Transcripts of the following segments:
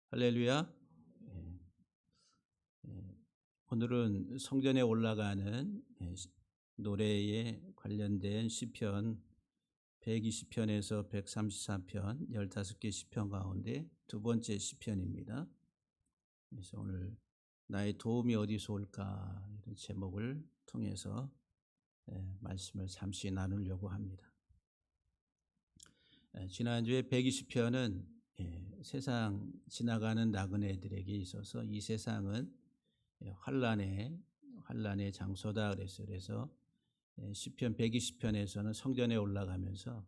할렐루야. 예, 예. 오늘은 성전에 올라가는 노래에 관련된 시편 120편에서 133편 15개 시편 가운데 두 번째 시편입니다. 그래서 오늘 나의 도움이 어디서 올까 이런 제목을 통해서 말씀을 잠시 나누려고 합니다. 지난주에 120편은 세상 지나가는 나그네들에게 있어서 이 세상은 환란의 장소다 그래서 시편 120편에서는 성전에 올라가면서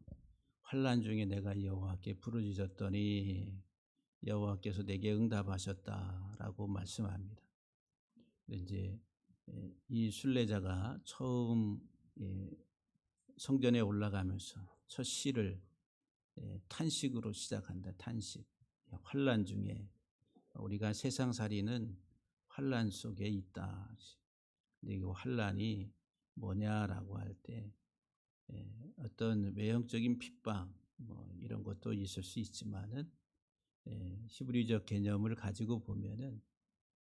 환란 중에 내가 여호와께 부르짖었더니 여호와께서 내게 응답하셨다라고 말씀합니다. 이제 이 순례자가 처음 성전에 올라가면서 첫 시를 탄식으로 시작한다. 탄식. 환란 중에 우리가 세상살이는 환란 속에 있다. 근데 이 환란이 뭐냐라고 할 때 어떤 외형적인 핍박 뭐 이런 것도 있을 수 있지만은 히브리적 개념을 가지고 보면은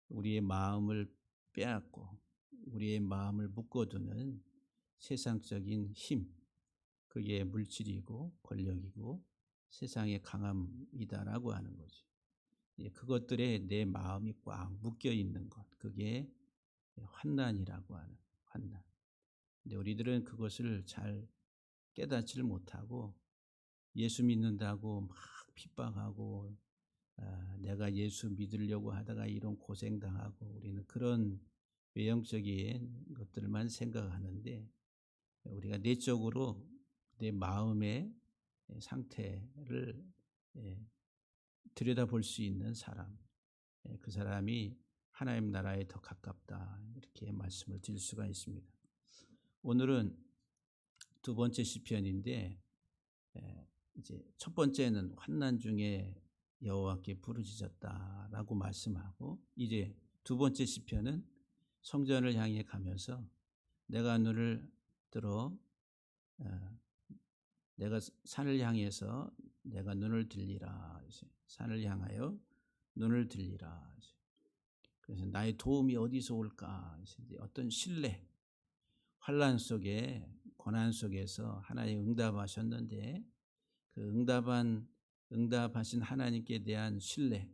우리의 마음을 빼앗고 우리의 마음을 묶어두는 세상적인 힘, 그게 물질이고 권력이고 세상의 강함이다라고 하는 거죠. 그것들에 내 마음이 꽉 묶여 있는 것, 그게 환난이라고 하는 환난. 근데 우리들은 그것을 잘 깨닫지를 못하고 예수 믿는다고 막 핍박하고 내가 예수 믿으려고 하다가 이런 고생당하고 우리는 그런 외형적인 것들만 생각하는데 우리가 내적으로 내 마음의 상태를 들여다볼 수 있는 사람, 그 사람이 하나님 나라에 더 가깝다 이렇게 말씀을 드릴 수가 있습니다. 오늘은 두 번째 시편인데 이제 첫 번째는 환난 중에 여호와께 부르짖었다라고 말씀하고 이제 두 번째 시편은 성전을 향해 가면서 내가 눈을 들어 내가 산을 향해서 내가 눈을 들리라. 산을 향하여 눈을 들리라. 그래서 나의 도움이 어디서 올까? 어떤 신뢰, 환란 속에 고난 속에서 하나님 응답하셨는데 그 응답하신 하나님께 대한 신뢰,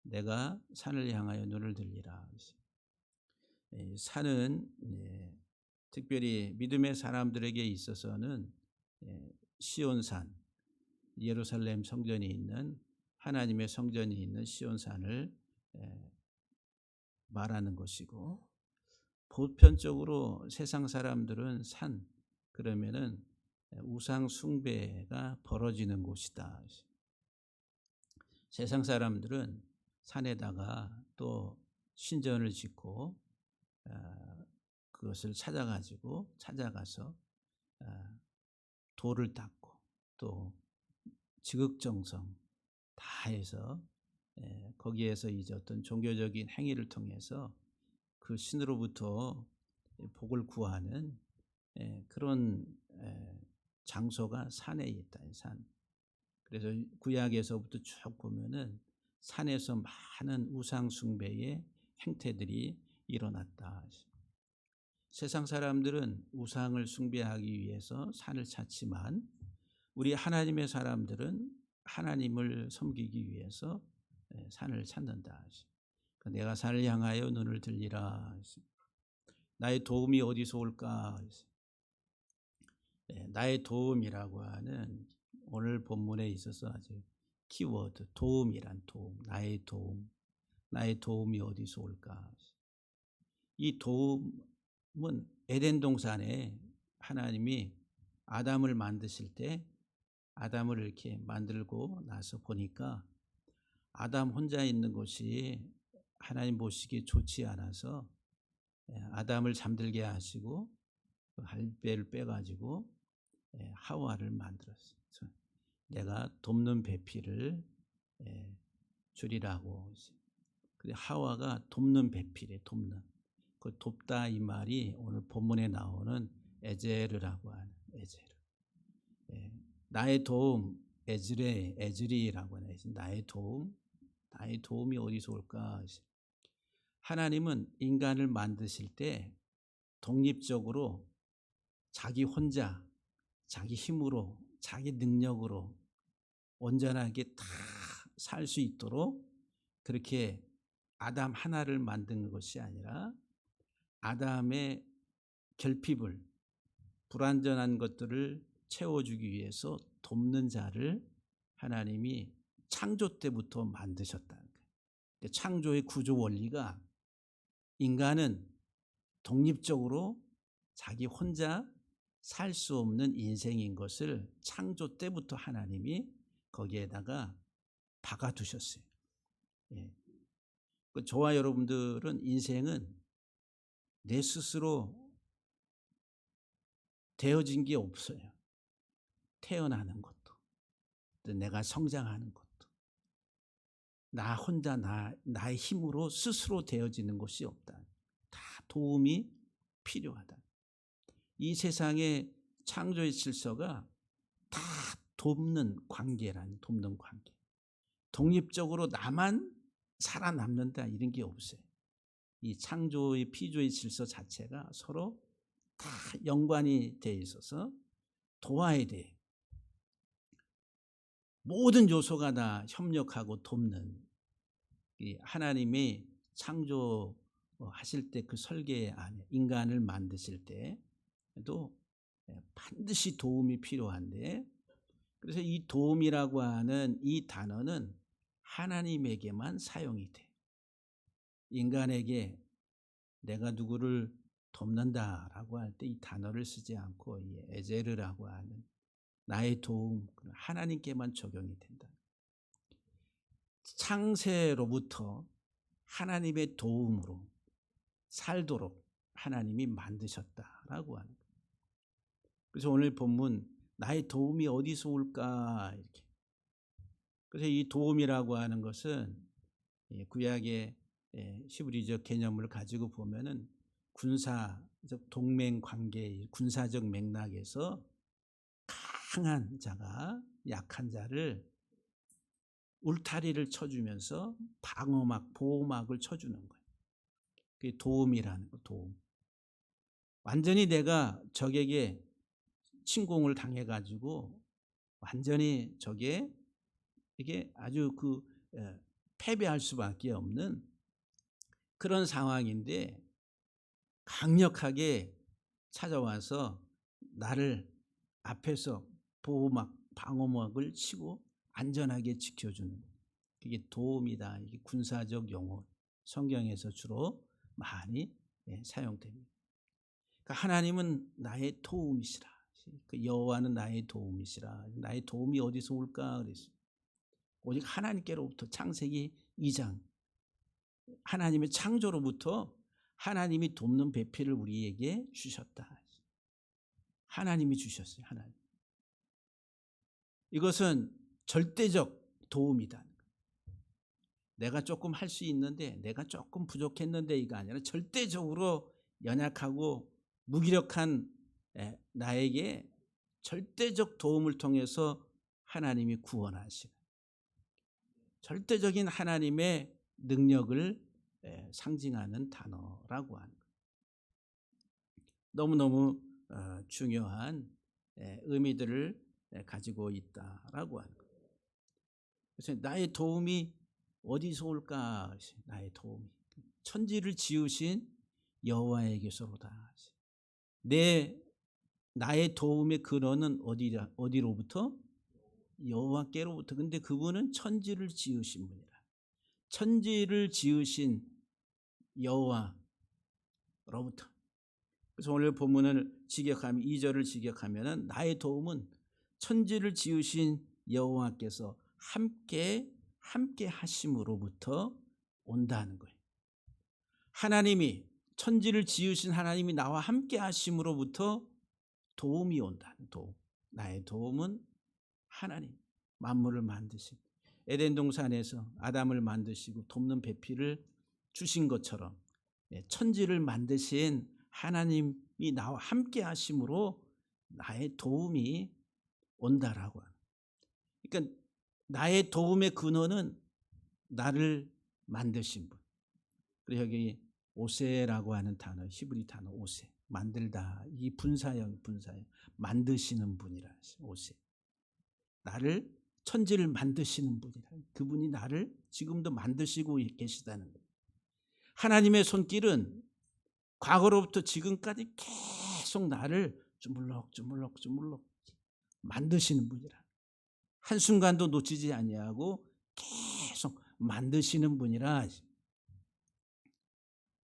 내가 산을 향하여 눈을 들리라. 산은 특별히 믿음의 사람들에게 있어서는 시온산, 예루살렘 성전이 있는 하나님의 성전이 있는 시온산을 말하는 것이고, 보편적으로 세상 사람들은 산 그러면은 우상 숭배가 벌어지는 곳이다. 세상 사람들은 산에다가 또 신전을 짓고 그것을 찾아가서 돌을 닦고 또 지극정성 다 해서 거기에서 이제 어떤 종교적인 행위를 통해서 그 신으로부터 복을 구하는 그런 장소가 산에 있다. 산. 그래서 구약에서부터 쭉 보면은 산에서 많은 우상 숭배의 행태들이 일어났다. 세상 사람들은 우상을 숭배하기 위해서 산을 찾지만 우리 하나님의 사람들은 하나님을 섬기기 위해서 산을 찾는다. 내가 산을 향하여 눈을 들리라. 나의 도움이 어디서 올까? 나의 도움이라고 하는 오늘 본문에 있어서 아주 키워드 도움이란 도움, 나의 도움이 어디서 올까? 이 도움은 에덴 동산에 하나님이 아담을 만드실 때 아담을 이렇게 만들고 나서 보니까 아담 혼자 있는 것이 하나님 보시기에 좋지 않아서 아담을 잠들게 하시고 그 할배를 빼가지고 하와를 만들었어요. 내가 돕는 배필을 주리라고. 근데 하와가 돕는 배필에 돕는 그 돕다 이 말이 오늘 본문에 나오는 에제르라고 하는 에제르. 나의 도움 에즈리라고 하는 나의 도움 나의 도움이 어디서 올까? 하나님은 인간을 만드실 때 독립적으로 자기 혼자, 자기 힘으로, 자기 능력으로 온전하게 다 살 수 있도록 그렇게 아담 하나를 만든 것이 아니라 아담의 결핍을, 불완전한 것들을 채워주기 위해서 돕는 자를 하나님이 창조 때부터 만드셨다는 거예요. 창조의 구조 원리가 인간은 독립적으로 자기 혼자 살 수 없는 인생인 것을 창조 때부터 하나님이 거기에다가 박아두셨어요. 예. 저와 여러분들은 인생은 내 스스로 되어진 게 없어요. 태어나는 것도, 또 내가 성장하는 것도, 나 혼자 나의 힘으로 스스로 되어지는 것이 없다. 다 도움이 필요하다. 이 세상의 창조의 질서가 다 돕는 관계라는, 돕는 관계. 독립적으로 나만 살아남는다 이런 게 없어요. 이 창조의 피조의 질서 자체가 서로 다 연관이 돼 있어서 도와야 돼. 모든 요소가 다 협력하고 돕는 이 하나님의 창조하실 때 그 설계 안에 인간을 만드실 때도 반드시 도움이 필요한데, 그래서 이 도움이라고 하는 이 단어는 하나님에게만 사용이 돼. 인간에게 내가 누구를 돕는다라고 할 때 이 단어를 쓰지 않고 이 에제르라고 하는 나의 도움, 하나님께만 적용이 된다. 창세로부터 하나님의 도움으로 살도록 하나님이 만드셨다라고 하는 거예요. 그래서 오늘 본문 나의 도움이 어디서 올까 이렇게. 그래서 이 도움이라고 하는 것은 구약의 히브리적 개념을 가지고 보면은 군사적 동맹 관계, 군사적 맥락에서 강한 자가 약한 자를 울타리를 쳐주면서 방어막, 보호막을 쳐주는 거예요. 그게 도움이라는 거, 도움. 완전히 내가 적에게 침공을 당해가지고 완전히 적에 이게 아주 패배할 수밖에 없는 그런 상황인데 강력하게 찾아와서 나를 앞에서 보호막, 방어막을 치고 안전하게 지켜주는 그게 도움이다. 이게 군사적 용어 성경에서 주로 많이 사용됩니다. 그러니까 하나님은 나의 도움이시라. 그 여호와는 나의 도움이시라. 나의 도움이 어디서 올까 그랬어요. 오직 하나님께로부터. 창세기 2장 하나님의 창조로부터 하나님이 돕는 배필을 우리에게 주셨다. 하나님이 주셨어요. 하나님. 이것은 절대적 도움이다. 내가 조금 할 수 있는데, 내가 조금 부족했는데 이거 아니라 절대적으로 연약하고 무기력한 나에게 절대적 도움을 통해서 하나님이 구원하시는 절대적인 하나님의 능력을 상징하는 단어라고 하는 거예요. 너무너무 중요한 의미들을 가지고 있다라고 하는 거예요. 그래서 나의 도움이 어디서 올까? 나의 도움이 천지를 지으신 여호와에게서로다. 나의 도움의 근원은 어디로부터? 여호와께로부터. 근데 그분은 천지를 지으신 분이라. 천지를 지으신 여호와로부터. 그래서 오늘 본문을 직역하면 2절을 직역하면은 나의 도움은 천지를 지으신 여호와께서 함께 하심으로부터 온다는 거예요. 하나님이 천지를 지으신 하나님이 나와 함께 하심으로부터 도움이 온다는 도움. 나의 도움은 하나님, 만물을 만드신 에덴 동산에서 아담을 만드시고 돕는 배필을 주신 것처럼 천지를 만드신 하나님이 나와 함께 하심으로 나의 도움이 온다라고 하는. 그러니까 나의 도움의 근원은 나를 만드신 분. 그리고 여기 오세라고 하는 단어, 히브리 단어 오세, 만들다. 이 분사형 만드시는 분이라 오세. 나를 천지를 만드시는 분이라. 그분이 나를 지금도 만드시고 계시다는 거예요. 하나님의 손길은 과거로부터 지금까지 계속 나를 주물럭 만드시는 분이라. 한순간도 놓치지 아니하고 계속 만드시는 분이라.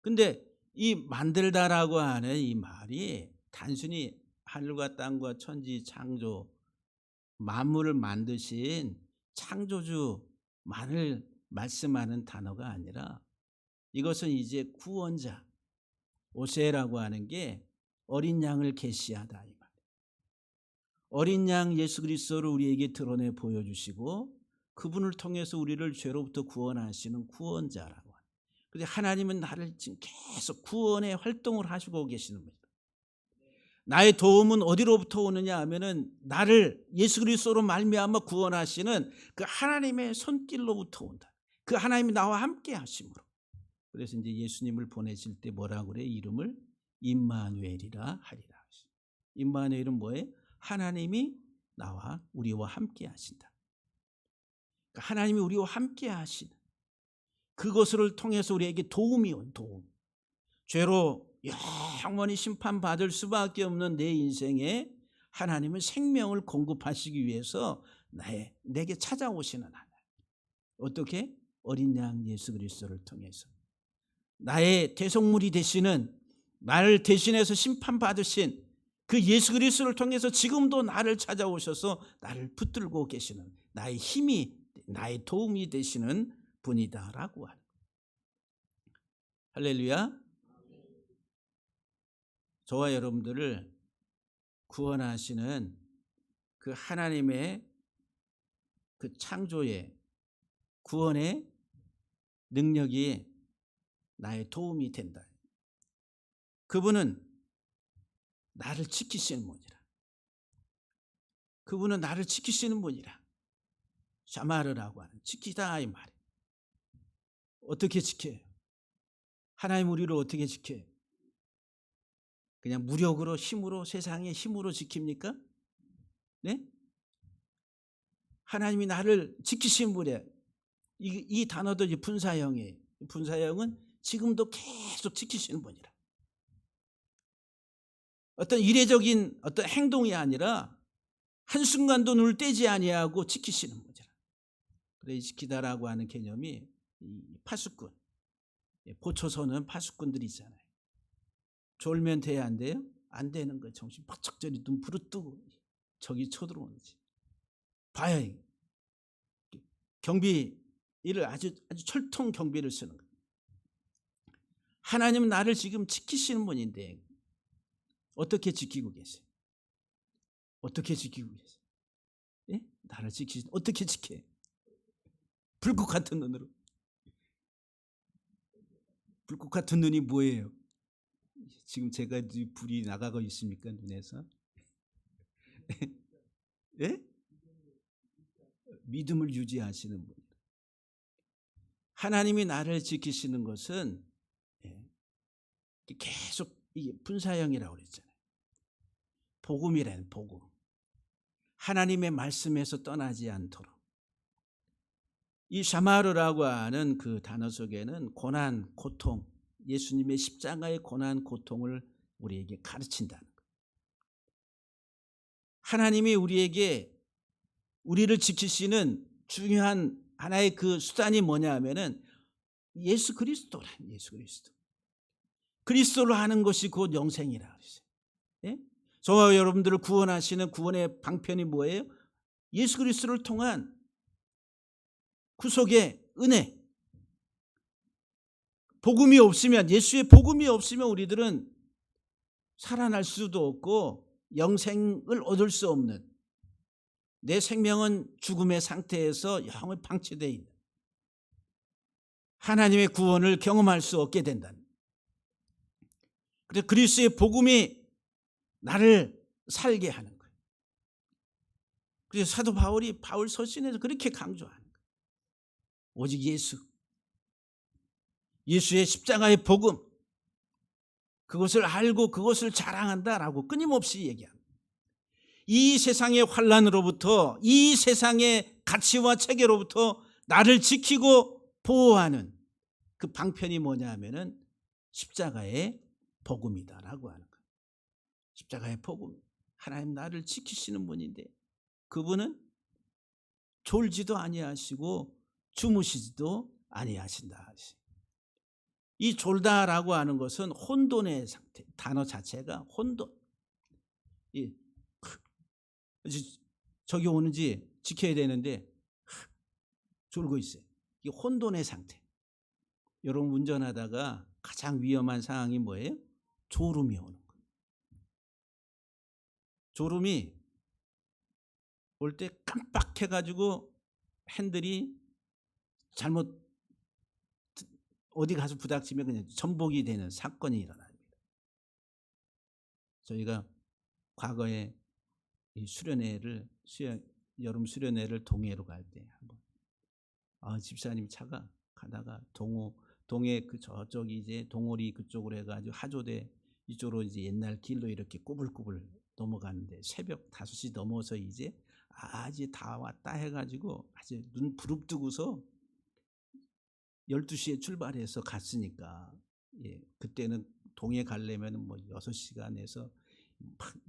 근데 이 만들다라고 하는 이 말이 단순히 하늘과 땅과 천지 창조 만물을 만드신 창조주만을 말씀하는 단어가 아니라 이것은 이제 구원자 오세라고 하는 게 어린 양을 계시하다 이 말. 어린 양 예수 그리스도를 우리에게 드러내 보여주시고 그분을 통해서 우리를 죄로부터 구원하시는 구원자라고. 그런데 하나님은 나를 지금 계속 구원의 활동을 하시고 계시는 겁니다. 나의 도움은 어디로부터 오느냐 하면은 나를 예수 그리스도로 말미암아 구원하시는 그 하나님의 손길로부터 온다. 그 하나님이 나와 함께 하심으로. 그래서 이제 예수님을 보내실 때 뭐라고 그래? 이름을 임마누엘이라 하리라. 임마누엘은 뭐예요? 하나님이 나와 우리와 함께 하신다. 그러니까 하나님이 우리와 함께 하시는 그것을 통해서 우리에게 도움이 온 도움. 죄로 영원히 심판받을 수밖에 없는 내 인생에 하나님은 생명을 공급하시기 위해서 내게 찾아오시는 하나님. 어떻게? 어린 양 예수 그리스도를 통해서. 나의 대속물이 되시는 나를 대신해서 심판받으신 그 예수 그리스도를 통해서 지금도 나를 찾아오셔서 나를 붙들고 계시는 나의 힘이 나의 도움이 되시는 분이다라고 하는 거예요. 할렐루야. 저와 여러분들을 구원하시는 그 하나님의 그 창조의 구원의 능력이 나의 도움이 된다. 그분은 나를 지키시는 분이라. 그분은 나를 지키시는 분이라. 샤마르라고 하는 지키다 이 말이에요. 어떻게 지켜요? 하나님 우리를 어떻게 지켜요? 그냥 무력으로 힘으로 세상의 힘으로 지킵니까? 네? 하나님이 나를 지키시는 분이에요. 이 단어도 이제 분사형이에요. 분사형은 지금도 계속 지키시는 분이라. 어떤 이례적인 어떤 행동이 아니라 한순간도 눈을 떼지 아니하고 지키시는 분이라. 그래 지키다라고 하는 개념이 파수꾼. 보초서는 파수꾼들이 있잖아요. 졸면 돼야 안 돼요? 안 되는 거예요. 정신 바짝 저리 눈 부릅뜨고 적이 쳐들어오는지 봐야 해요. 경비를 아주 철통 경비를 쓰는 거예요. 하나님은 나를 지금 지키시는 분인데 어떻게 지키고 계세요? 어떻게 지키고 계세요? 예? 나를 지키시 어떻게 지켜요? 불꽃 같은 눈으로. 불꽃 같은 눈이 뭐예요? 지금 제가 불이 나가고 있습니까? 눈에서? 예? 믿음을 유지하시는 분. 하나님이 나를 지키시는 것은 계속 이게 분사형이라고 그랬잖아요. 복음이라는 복음. 하나님의 말씀에서 떠나지 않도록. 이 샤마르라고 하는 그 단어 속에는 고난, 고통, 예수님의 십자가의 고난, 고통을 우리에게 가르친다는 거예요. 하나님이 우리를 지키시는 중요한 하나의 그 수단이 뭐냐 하면은 예수 그리스도란 예수 그리스도. 그리스도로 하는 것이 곧 영생이라 그랬어요. 예? 저와 여러분들을 구원하시는 구원의 방편이 뭐예요? 예수 그리스도를 통한 구속의 은혜. 복음이 없으면 예수의 복음이 없으면 우리들은 살아날 수도 없고 영생을 얻을 수 없는 내 생명은 죽음의 상태에서 영원히 방치되어 있는 하나님의 구원을 경험할 수 없게 된다는. 그래서 그리스도의 복음이 나를 살게 하는 거예요. 그래서 사도 바울이 바울 서신에서 그렇게 강조하는 거예요. 오직 예수의 십자가의 복음, 그것을 알고 그것을 자랑한다라고 끊임없이 얘기합니다. 이 세상의 환난으로부터, 이 세상의 가치와 체계로부터 나를 지키고 보호하는 그 방편이 뭐냐 하면은 십자가의 복음이다라고 하는 거예요. 십자가의 복음. 하나님 나를 지키시는 분인데 그분은 졸지도 아니하시고 주무시지도 아니하신다. 이 졸다라고 하는 것은 혼돈의 상태. 단어 자체가 혼돈. 저기 오는지 지켜야 되는데 졸고 있어요. 이 혼돈의 상태. 여러분 운전하다가 가장 위험한 상황이 뭐예요? 졸음이 오는 거예요. 졸음이 올 때 깜빡해가지고 핸들이 잘못 어디 가서 부닥치면 그냥 전복이 되는 사건이 일어납니다. 저희가 과거에 이 여름 수련회를 동해로 갈 때 한번 집사님 차가 가다가 동해 그 저쪽이 이제 동호리 그쪽으로 해가지고 하조대 이쪽으로 이제 옛날 길로 이렇게 꾸불꾸불 넘어가는데 새벽 5시 넘어서 이제 다 왔다 해가지고 아주 눈 부릅뜨고서 12시에 출발해서 갔으니까 그때는 동해 가려면 뭐 6시간에서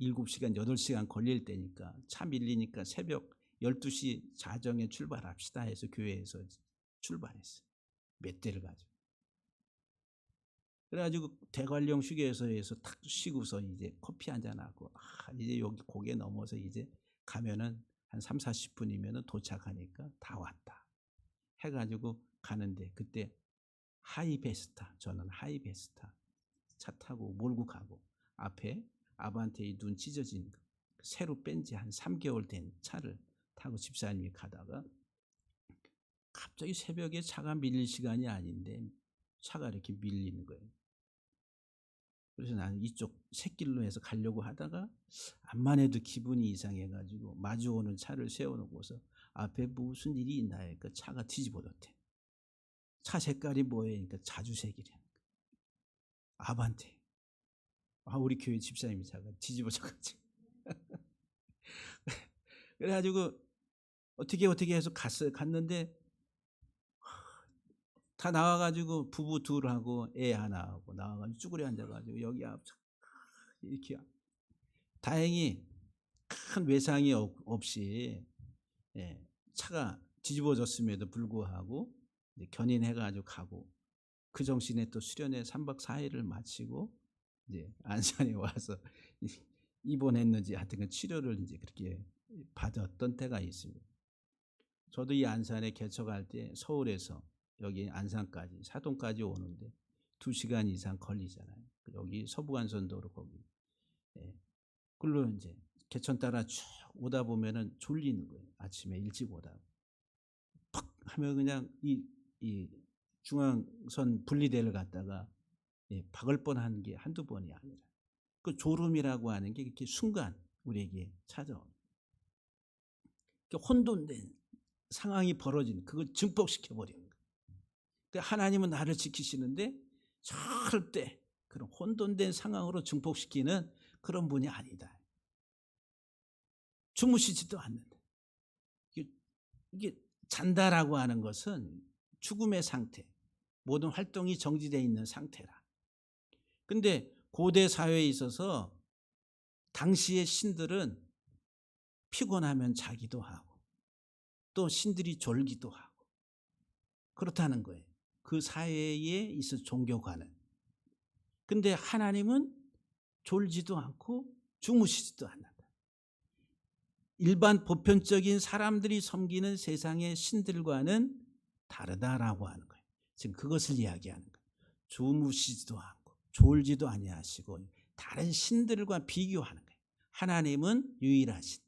7시간 8시간 걸릴 때니까 차 밀리니까 새벽 12시 자정에 출발합시다 해서 교회에서 출발했어요. 몇 대를 가지고. 그래가지고 대관령 휴게소에서 탁 쉬고서 이제 커피 한잔하고 이제 여기 고개 넘어서 이제 가면은 한 30-40분이면 도착하니까 다 왔다 해가지고 가는데 그때 하이베스타, 저는 하이베스타 차 타고 몰고 가고 앞에 아반떼의 눈 찢어진 새로 뺀 지 한 3개월 된 차를 타고 집사님이 가다가 갑자기 새벽에 차가 밀릴 시간이 아닌데 차가 이렇게 밀리는 거예요. 그래서 나는 이쪽 샛길로 해서 가려고 하다가 암만 해도 기분이 이상해가지고 마주오는 차를 세워놓고서 앞에 무슨 일이 있나 하니까 차가 뒤집어졌대. 차 색깔이 뭐예요? 그러니까 자주색이래. 아반떼. 우리 교회 집사님이 차가 뒤집어져가지고. 그래가지고 어떻게 해서 갔는데 다 나와가지고 부부 둘하고 애 하나하고 나와가지고 쭈그려 앉아가지고 여기 앞 이렇게 다행히 큰 외상이 없이 차가 뒤집어졌음에도 불구하고 견인해가지고 가고 그 정신에 또 수련회 3박 4일을 마치고 이제 안산에 와서 입원했는지 하여튼 치료를 이제 그렇게 받았던 때가 있습니다. 저도 이 안산에 개척할 때 서울에서 여기 안산까지 사동까지 오는데 2시간 이상 걸리잖아요. 여기 서부간선도로 거기. 그걸로 이제 개천 따라 쭉 오다 보면은 졸리는 거예요. 아침에 일찍 오다. 팍 하면 그냥 이 중앙선 분리대를 갔다가 박을 뻔한 게 한두 번이 아니라 그 졸음이라고 하는 게 이렇게 순간 우리에게 찾아옵니다. 혼돈된 상황이 벌어지는 그걸 증폭시켜 버리는 거예요. 하나님은 나를 지키시는데 절대 그런 혼돈된 상황으로 증폭시키는 그런 분이 아니다. 주무시지도 않는다. 이게 잔다라고 하는 것은 죽음의 상태, 모든 활동이 정지되어 있는 상태라. 근데 고대 사회에 있어서 당시의 신들은 피곤하면 자기도 하고 또 신들이 졸기도 하고 그렇다는 거예요. 그 사회에 있어 종교관은. 근데 하나님은 졸지도 않고 주무시지도 않는다. 일반 보편적인 사람들이 섬기는 세상의 신들과는 다르다라고 하는 거예요. 지금 그것을 이야기하는 거예요. 주무시지도 않고 졸지도 아니하시고 다른 신들과 비교하는 거예요. 하나님은 유일하신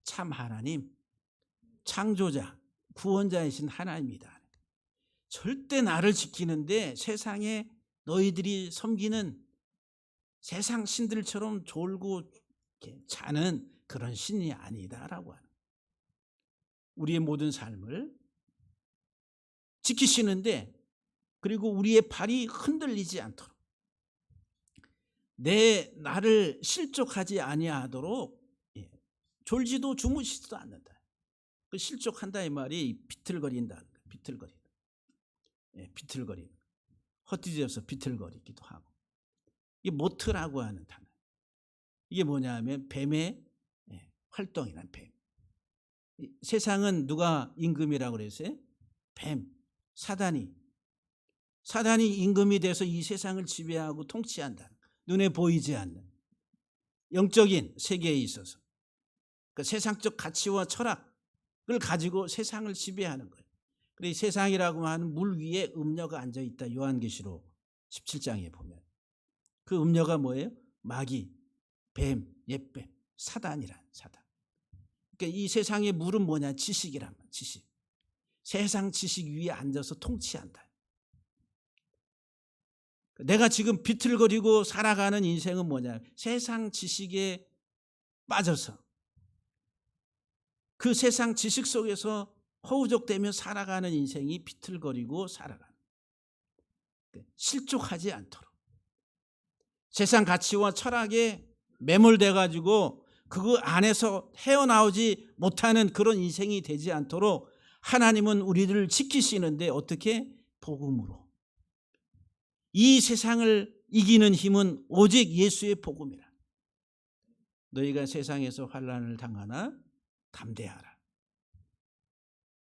참 하나님, 창조자, 구원자이신 하나님이다. 절대 나를 지키는데 세상에 너희들이 섬기는 세상 신들처럼 졸고 자는 그런 신이 아니다라고 하는 거예요. 우리의 모든 삶을 지키시는데, 그리고 우리의 발이 흔들리지 않도록, 나를 실족하지 아니하도록 졸지도 주무시지도 않는다. 그 실족한다 이 말이 비틀거린다는 거예요. 비틀거리는. 비틀거리는. 헛디뎌서 비틀거리기도 하고. 이게 모트라고 하는 단어. 이게 뭐냐면 뱀의 활동이란 뱀. 세상은 누가 임금이라고 그랬어요? 뱀, 사단이 임금이 돼서 이 세상을 지배하고 통치한다. 눈에 보이지 않는 영적인 세계에 있어서 그 세상적 가치와 철학을 가지고 세상을 지배하는 거예요. 그래서 세상이라고 하는 물 위에 음녀가 앉아 있다. 요한계시록 17장에 보면 그 음녀가 뭐예요? 마귀, 뱀, 옛뱀, 사단이란 사단. 그러니까 이 세상의 물은 뭐냐? 지식이란 말. 지식. 세상 지식 위에 앉아서 통치한다. 내가 지금 비틀거리고 살아가는 인생은 뭐냐? 세상 지식에 빠져서 그 세상 지식 속에서 허우적대며 살아가는 인생이 비틀거리고 살아가는. 실족하지 않도록. 세상 가치와 철학에 매몰돼 가지고 그 안에서 헤어나오지 못하는 그런 인생이 되지 않도록 하나님은 우리를 지키시는데 어떻게? 복음으로. 이 세상을 이기는 힘은 오직 예수의 복음이라. 너희가 세상에서 환난을 당하나 담대하라.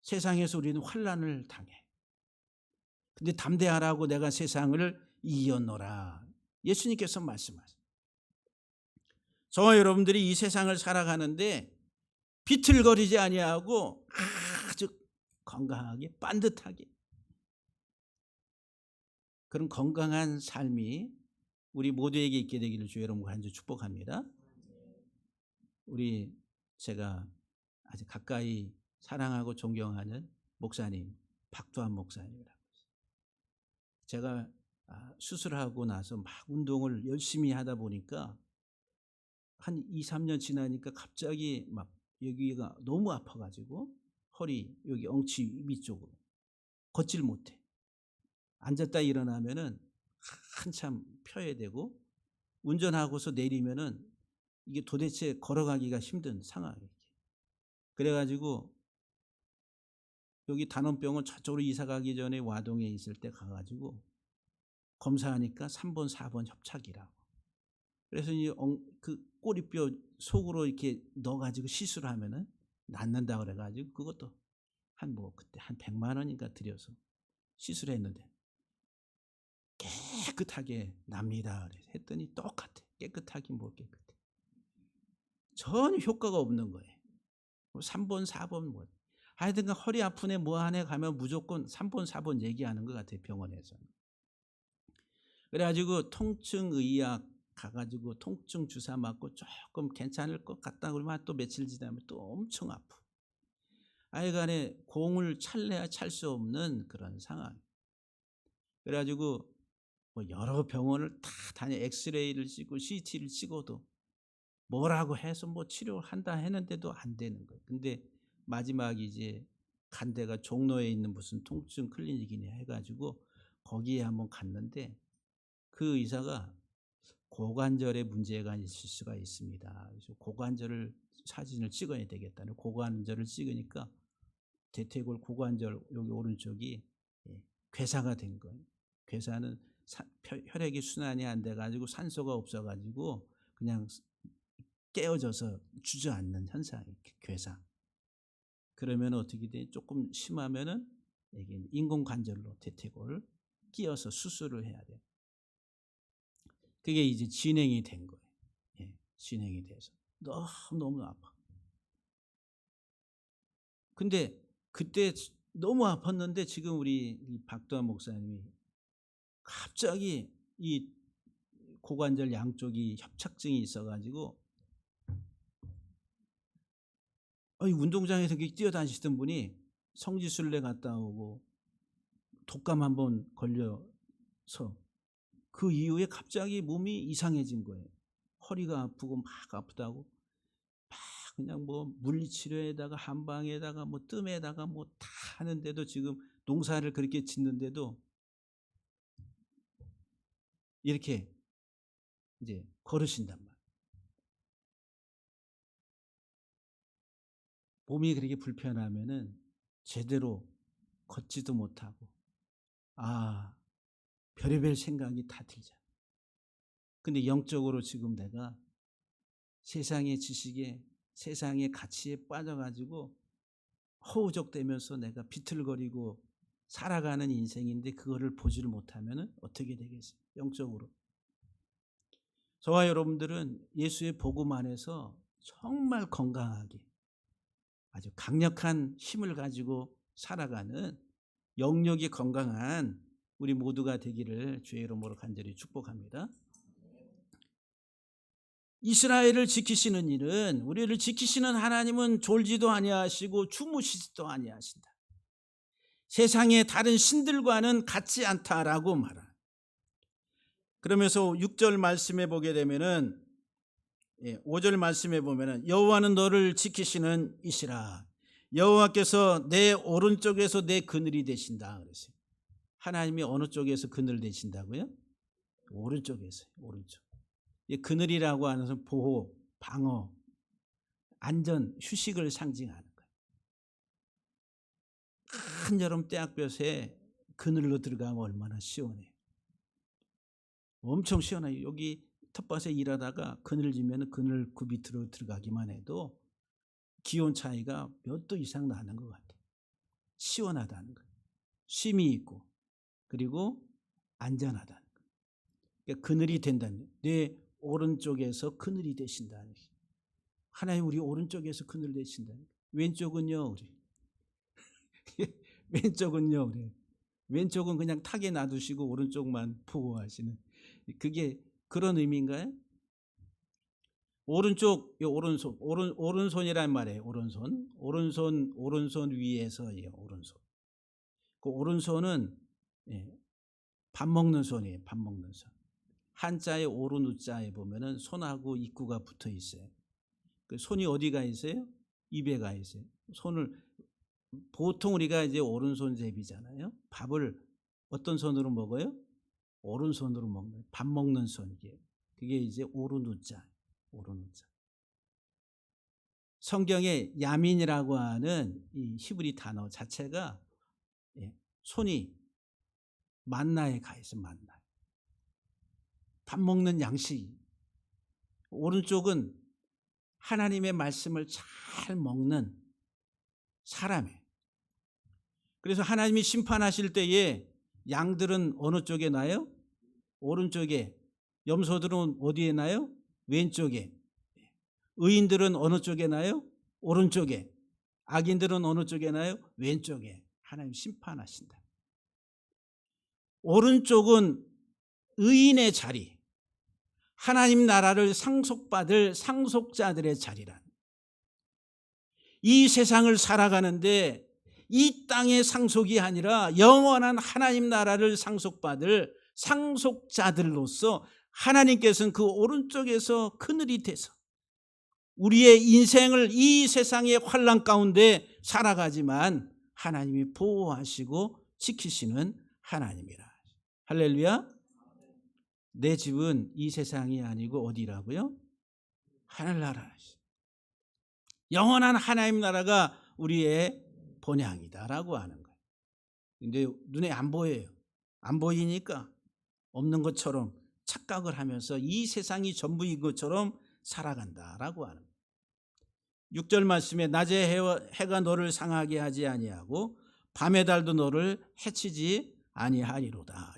세상에서 우리는 환난을 당해. 근데 담대하라고 내가 세상을 이겼노라. 예수님께서 말씀하세요. 저와 여러분들이 이 세상을 살아가는데 비틀거리지 아니하고 아주 건강하게 반듯하게 그런 건강한 삶이 우리 모두에게 있게 되기를 주의 이름으로 간절히 축복합니다. 제가 아주 가까이 사랑하고 존경하는 목사님 박두환 목사님이라고 있어요. 제가 수술하고 나서 막 운동을 열심히 하다 보니까 한 2, 3년 지나니까 갑자기 막 여기가 너무 아파가지고 허리 여기 엉치 위쪽으로 걷질 못해. 앉았다 일어나면은 한참 펴야 되고 운전하고서 내리면은 이게 도대체 걸어가기가 힘든 상황이에요. 그래가지고 여기 단원병원 저쪽으로 이사 가기 전에 와동에 있을 때 가가지고 검사하니까 3번, 4번 협착이라고. 그래서 그 꼬리뼈 속으로 이렇게 넣어가지고 시술을 하면은 낫는다 그래가지고 그것도 그때 한 100만 원인가 들여서 시술했는데 깨끗하게 납니다. 했더니 똑같아. 깨끗하긴 뭘 깨끗해. 전혀 효과가 없는 거예요. 3번, 4번 뭐. 하여튼간 허리 아프네 뭐 하네 가면 무조건 3번, 4번 얘기하는 것 같아요. 병원에서. 그래가지고 통증의학 가가지고 통증 주사 맞고 조금 괜찮을 것 같다 그러면 또 며칠 지나면 또 엄청 아프. 하여간에 공을 찰래야 찰 수 없는 그런 상황. 그래가지고 뭐 여러 병원을 다 다녀 엑스레이를 찍고 CT를 찍어도 뭐라고 해서 뭐 치료한다 했는데도 안 되는 거예요. 근데 마지막 이제 간 데가 종로에 있는 무슨 통증 클리닉이냐 해가지고 거기에 한번 갔는데 그 의사가 고관절에 문제가 있을 수가 있습니다. 그래서 고관절을 사진을 찍어야 되겠다는 고관절을 찍으니까 대퇴골 고관절 여기 오른쪽이 괴사가 된 거예요. 괴사는 혈액이 순환이 안 돼가지고 산소가 없어가지고 그냥 깨어져서 주저앉는 현상이 괴사. 그러면 어떻게 돼? 조금 심하면은 이게 인공관절로 대퇴골 끼어서 수술을 해야 돼. 그게 이제 진행이 된 거예요. 진행이 돼서 너무 아파. 근데 그때 너무 아팠는데 지금 우리 박두환 목사님이 갑자기 이 고관절 양쪽이 협착증이 있어가지고 운동장에서 뛰어다니시던 분이 성지순례 갔다 오고 독감 한번 걸려서 그 이후에 갑자기 몸이 이상해진 거예요. 허리가 아프고 막 아프다고 막 그냥 뭐 물리치료에다가 한방에다가 뭐 뜸에다가 뭐 다 하는데도 지금 농사를 그렇게 짓는데도 이렇게 이제 걸으신단 말이에요. 몸이 그렇게 불편하면은 제대로 걷지도 못하고, 별의별 생각이 다 들잖아요. 근데 영적으로 지금 내가 세상의 지식에, 세상의 가치에 빠져가지고 허우적대면서 내가 비틀거리고 살아가는 인생인데, 그거를 보지를 못하면 어떻게 되겠어요? 영적으로. 저와 여러분들은 예수의 복음 안에서 정말 건강하게 아주 강력한 힘을 가지고 살아가는 영역이 건강한 우리 모두가 되기를 주의 이름으로 간절히 축복합니다. 이스라엘을 지키시는 일은, 우리를 지키시는 하나님은 졸지도 아니하시고 주무시지도 아니하신다. 세상의 다른 신들과는 같지 않다라고 말합니다. 그러면서 6절 말씀에 보게 되면은, 5절 말씀에 보면은 여호와는 너를 지키시는 이시라. 여호와께서 내 오른쪽에서 내 그늘이 되신다 그랬어요. 하나님이 어느 쪽에서 그늘 되신다고요? 오른쪽에서. 오른쪽. 그늘이라고 하는 것은 보호, 방어, 안전, 휴식을 상징하는 거예요. 한여름 떼약볕에 그늘로 들어가면 얼마나 시원해요. 엄청 시원해요. 여기 텃밭에 일하다가 그늘 지면 그늘 그 밑으로 들어가기만 해도 기온 차이가 몇 도 이상 나는 것 같아요. 시원하다는 거예요. 쉼이 있고, 그리고 안전하다는 거예요. 그러니까 그늘이 된다는 거예요. 내 오른쪽에서 그늘이 되신다는 거예요. 하나님 우리 오른쪽에서 그늘 되신다는 거예요. 왼쪽은요, 우리 왼쪽은요, 우리 왼쪽은 그냥 탁에 놔두시고 오른쪽만 보호하시는, 그게 그런 의미인가요? 오른쪽, 오른손이란 말이에요. 오른손 위에서예요. 오른손. 그 오른손은 밥 먹는 손이에요. 밥 먹는 손. 한자의 오른 우자에 보면은 손하고 입구가 붙어 있어요. 그 손이 어디가 있어요? 입에 가 있어요. 손을 보통 우리가 이제 오른손잡이잖아요. 밥을 어떤 손으로 먹어요? 오른손으로 먹는, 밥 먹는 손. 그게 이제 오른 우자. 오른 우자. 성경에 야민이라고 하는 이 히브리 단어 자체가 손이 만나에 가 있어. 만나. 밥 먹는 양식. 오른쪽은 하나님의 말씀을 잘 먹는 사람이에요. 그래서 하나님이 심판하실 때에 양들은 어느 쪽에 나요? 오른쪽에. 염소들은 어디에 나요? 왼쪽에. 의인들은 어느 쪽에 나요? 오른쪽에. 악인들은 어느 쪽에 나요? 왼쪽에. 하나님 심판하신다. 오른쪽은 의인의 자리, 하나님 나라를 상속받을 상속자들의 자리란, 이 세상을 살아가는데 이 땅의 상속이 아니라 영원한 하나님 나라를 상속받을 상속자들로서 하나님께서는 그 오른쪽에서 그늘이 돼서 우리의 인생을 이 세상의 환난 가운데 살아가지만 하나님이 보호하시고 지키시는 하나님이라. 할렐루야. 내 집은 이 세상이 아니고 어디라고요? 하늘나라. 영원한 하나님 나라가 우리의 본향이다라고 하는 거예요. 근데 눈에 안 보여요. 안 보이니까 없는 것처럼 착각을 하면서 이 세상이 전부인 것처럼 살아간다라고 하는 거예요. 6절 말씀에 낮에 해가 너를 상하게 하지 아니하고 밤의 달도 너를 해치지 아니하리로다.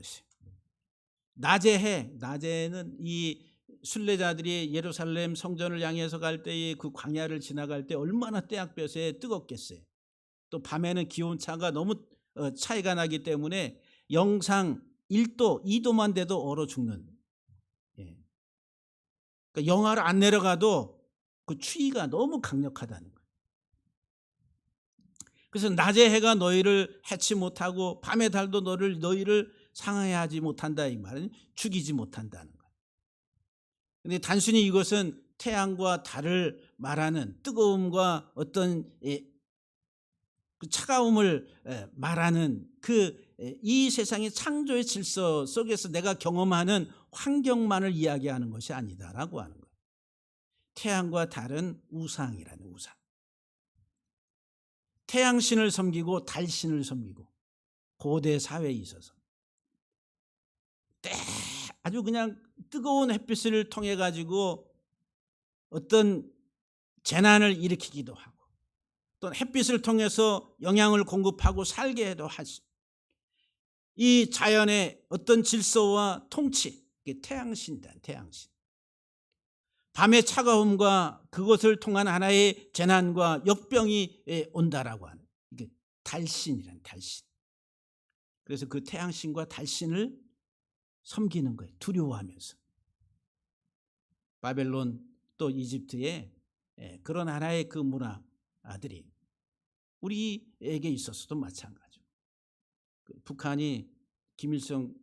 낮의 해, 낮에는 이 순례자들이 예루살렘 성전을 향해서 갈 때에 그 광야를 지나갈 때 얼마나 떼약볕에 뜨겁겠어요. 또 밤에는 기온차가 너무 차이가 나기 때문에 영상 1도, 2도만 돼도 얼어 죽는. 그러니까 영하를 안 내려가도 그 추위가 너무 강력하다는 거예요. 그래서 낮의 해가 너희를 해치 못하고 밤의 달도 너희를 상하게 못한다, 이 말은 죽이지 못한다는 거예요. 그런데 단순히 이것은 태양과 달을 말하는 뜨거움과 어떤 그 차가움을 말하는 이 세상의 창조의 질서 속에서 내가 경험하는 환경만을 이야기하는 것이 아니다라고 하는 거예요. 태양과 달은 우상이라는 우상. 태양신을 섬기고 달신을 섬기고 고대 사회에 있어서 아주 그냥 뜨거운 햇빛을 통해 가지고 어떤 재난을 일으키기도 하고 또 햇빛을 통해서 영양을 공급하고 살게 해도 하지. 이 자연의 어떤 질서와 통치, 이게 태양신이다. 태양신. 밤의 차가움과 그것을 통한 하나의 재난과 역병이 온다라고 하는 이게 달신이란 달신. 그래서 그 태양신과 달신을 섬기는 거예요. 두려워하면서. 바벨론 또 이집트의 그런 하나의 그 문화들이 우리에게 있어서도 마찬가지고. 북한이 김일성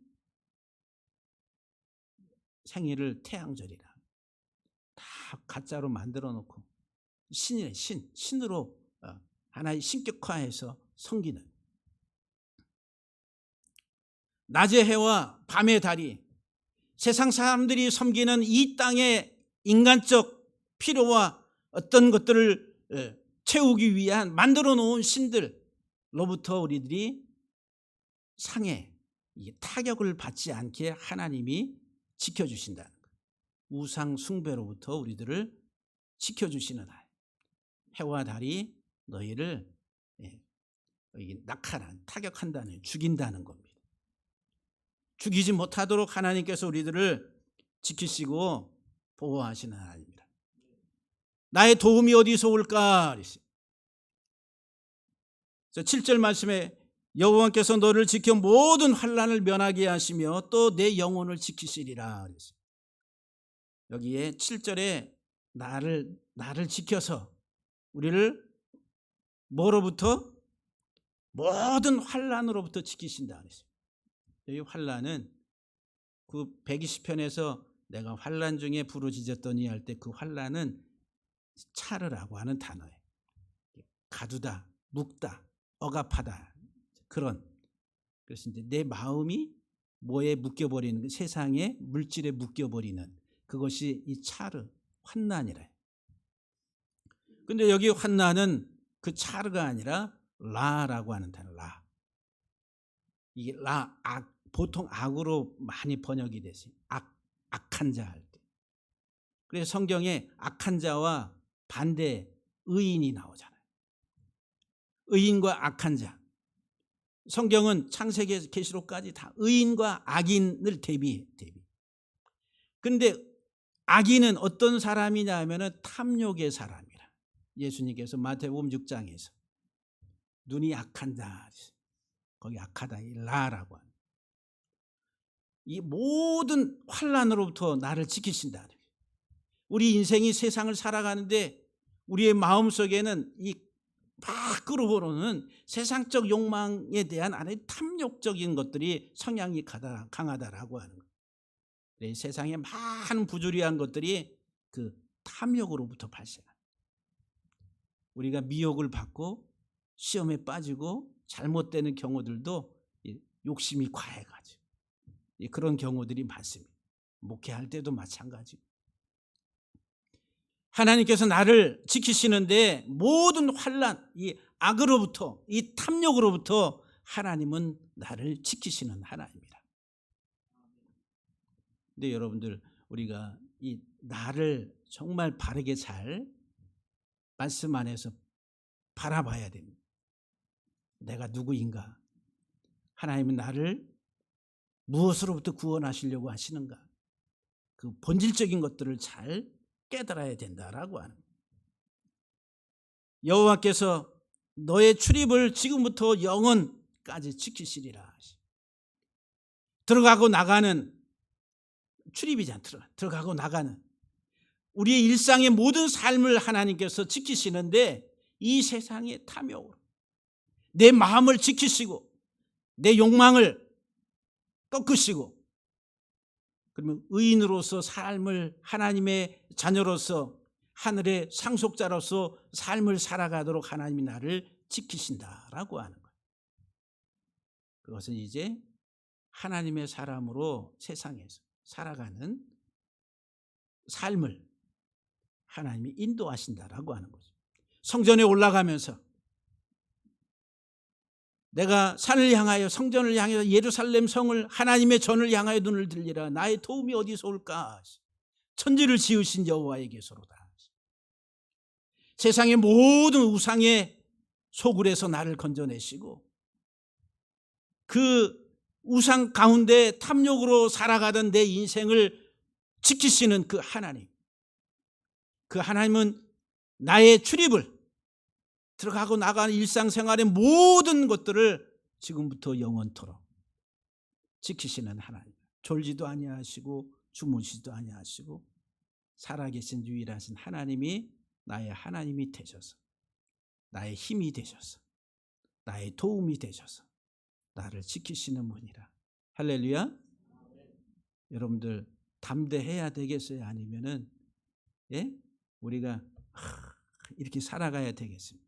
생일을 태양절이라 다 가짜로 만들어 놓고 신이래 신으로 하나의 신격화해서 섬기는 낮의 해와 밤의 달이 세상 사람들이 섬기는 이 땅의 인간적 필요와 어떤 것들을 채우기 위한 만들어 놓은 신들로부터 우리들이 상해 타격을 받지 않게 하나님이 지켜주신다는 거예요. 우상 숭배로부터 우리들을 지켜주시는 하나님. 해와 달이 너희를 낙하란 타격한다는 죽인다는 겁니다. 죽이지 못하도록 하나님께서 우리들을 지키시고 보호하시는 하나님입니다. 나의 도움이 어디서 올까? 7절 말씀에 여호와께서 너를 지켜 모든 환난을 면하게 하시며 또 내 영혼을 지키시리라. 여기에 7절에 나를 지켜서 우리를 뭐로부터? 모든 환난으로부터 지키신다. 이 환난은 그 120편에서 내가 환난 중에 부르짖었더니 할 때 그 환난은 차르라고 하는 단어예요. 가두다, 묶다, 억압하다 그런. 그래서 이제 내 마음이 뭐에 묶여버리는 세상의 물질에 묶여버리는 그것이 이 차르 환난이래. 근데 여기 환난은 그 차르가 아니라 라라고 하는 단어 라. 이게 보통 악으로 많이 번역이 됐어요. 악한 자 할 때. 그래서 성경에 악한 자와 반대 의인이 나오잖아요. 의인과 악한 자. 성경은 창세기 계시록까지 다 의인과 악인을 대비해. 그런데 악인은 어떤 사람이냐 하면은 탐욕의 사람이라. 예수님께서 마태복음 6장에서 눈이 악한 자. 거기 악하다 이 라라고 하는. 이 모든 환난으로부터 나를 지키신다. 우리 인생이 세상을 살아가는데 우리의 마음속에는 이 밖으로는 세상적 욕망에 대한 안에 탐욕적인 것들이 성향이 강하다라고 하는 거예요. 세상에 많은 부조리한 것들이 그 탐욕으로부터 발생합니다. 우리가 미혹을 받고 시험에 빠지고 잘못되는 경우들도 욕심이 과해가지고 그런 경우들이 많습니다. 목회할 때도 마찬가지고. 하나님께서 나를 지키시는데 모든 환난, 이 악으로부터, 이 탐욕으로부터 하나님은 나를 지키시는 하나님이다. 근데 여러분들 우리가 이 나를 정말 바르게 잘 말씀 안에서 바라봐야 됩니다. 내가 누구인가? 하나님은 나를 무엇으로부터 구원하시려고 하시는가? 그 본질적인 것들을 잘 깨달아야 된다라고 하는 거예요. 여호와께서 너의 출입을 지금부터 영원까지 지키시리라. 들어가고 나가는 출입이잖아. 들어가고 나가는 우리의 일상의 모든 삶을 하나님께서 지키시는데 이 세상의 탐욕으로 내 마음을 지키시고 내 욕망을 꺾으시고 그러면 의인으로서 삶을 하나님의 자녀로서 하늘의 상속자로서 삶을 살아가도록 하나님이 나를 지키신다라고 하는 거예요. 그것은 이제 하나님의 사람으로 세상에서 살아가는 삶을 하나님이 인도하신다라고 하는 거죠. 성전에 올라가면서 내가 산을 향하여 성전을 향하여 예루살렘 성을 하나님의 전을 향하여 눈을 들리라. 나의 도움이 어디서 올까? 천지를 지으신 여호와에게서로다. 세상의 모든 우상의 소굴에서 나를 건져내시고 그 우상 가운데 탐욕으로 살아가던 내 인생을 지키시는 그 하나님. 그 하나님은 나의 출입을 들어가고 나가는 일상생활의 모든 것들을 지금부터 영원토록 지키시는 하나님. 졸지도 아니하시고 주무시지도 아니하시고 살아계신 유일하신 하나님이 나의 하나님이 되셔서 나의 힘이 되셔서 나의 도움이 되셔서 나를 지키시는 분이라. 할렐루야. 여러분들 담대해야 되겠어요? 아니면은 우리가 이렇게 살아가야 되겠습니다.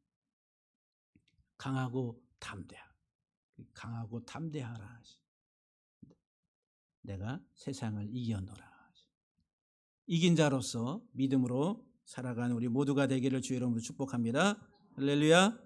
강하고 담대하라. 내가 세상을 이겨노라. 이긴 자로서 믿음으로 살아가는 우리 모두가 되기를 주의 이름으로 축복합니다. 할렐루야.